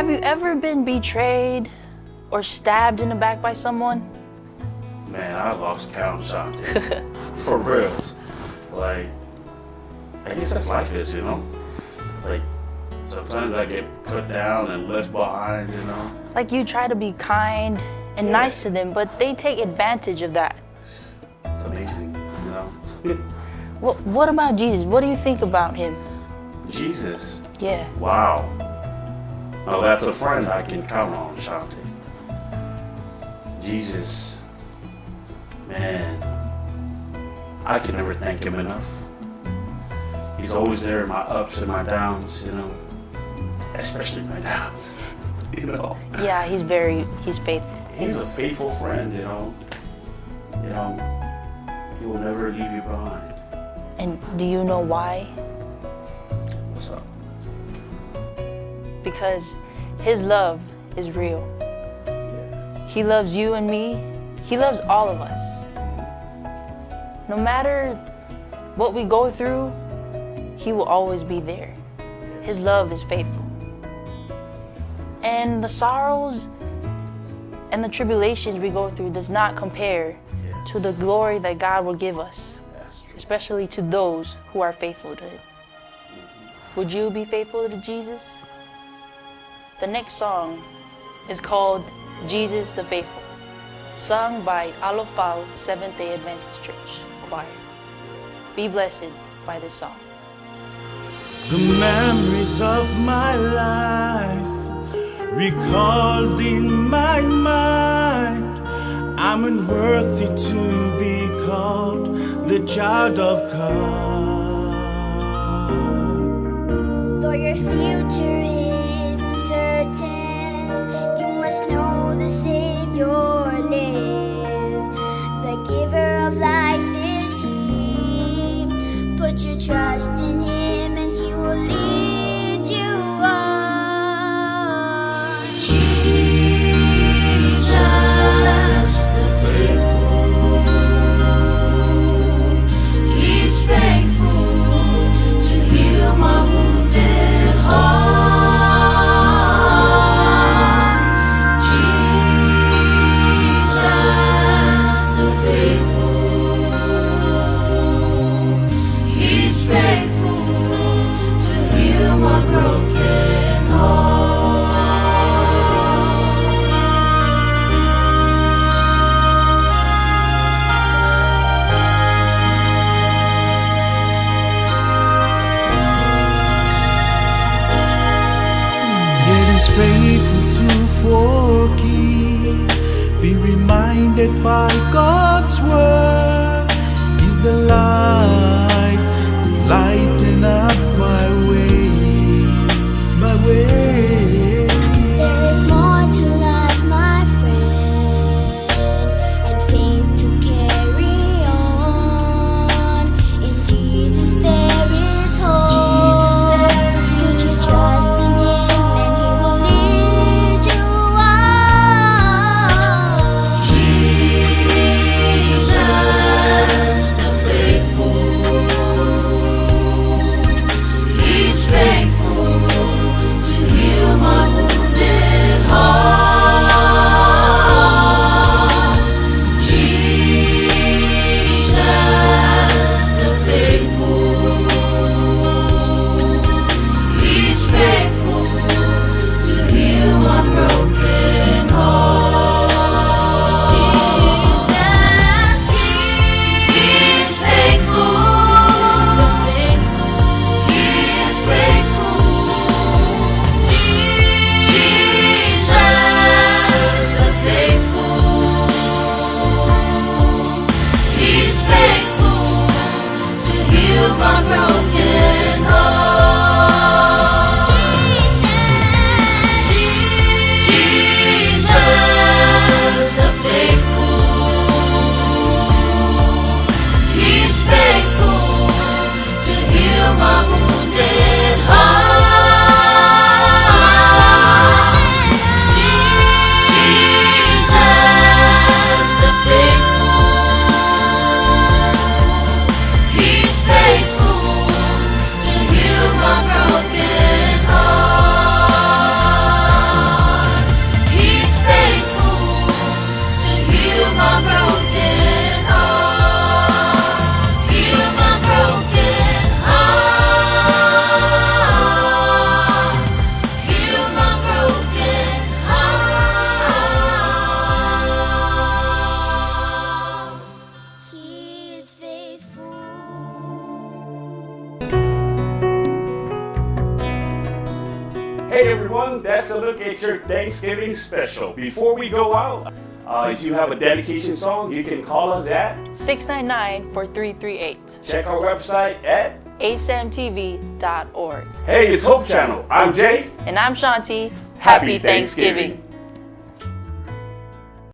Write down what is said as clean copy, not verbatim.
Have you ever been betrayed or stabbed in the back by someone? Man, I lost count, Shanti. For real. Like, I guess that's life is, you know? Like, sometimes I get put down and left behind, you know? Like you try to be kind and nice to them, but they take advantage of that. It's amazing, you know? What about Jesus? What do you think about him? Jesus? Yeah. Wow. Oh, that's a friend I can count on, Shanti. Jesus, man, I can never thank him enough. He's always there in my ups and my downs, you know? Especially my downs, you know? Yeah, he's faithful. He's a faithful friend, you know? You know, he will never leave you behind. And do you know why? What's up? Because his love is real. He loves you and me. He loves all of us. No matter what we go through, he will always be there. His love is faithful. And the sorrows and the tribulations we go through does not compare to the glory that God will give us, especially to those who are faithful to him. Would you be faithful to Jesus? The next song is called Jesus the Faithful, sung by Alofao Seventh-day Adventist Church Choir. Be blessed by this song. The memories of my life recalled in my mind. I'm unworthy to be called the child of God. Though your future is uncertain, you must know the Savior lives. The giver of life is He. Put your trust in Him and He will lead you on. Jesus, the faithful, He's faithful to heal my wounded heart. Jesus, the faithful, He's faithful to heal my broken heart. It is faithful to forgive. Be reminded by God's word. He's the light, lighten up my way, my way. There is more to life, my friend, and faith to carry on. In Jesus there is hope. Put your trust in Him and He will lead you on. Jesus, the faithful, Hey everyone, that's a look at your Thanksgiving special. Before we go out, if you have a dedication song, you can call us at 699-4338. check our website at asamtv.org. Hey, it's Hope Channel. I'm Jay. And I'm Shanti. Happy Thanksgiving.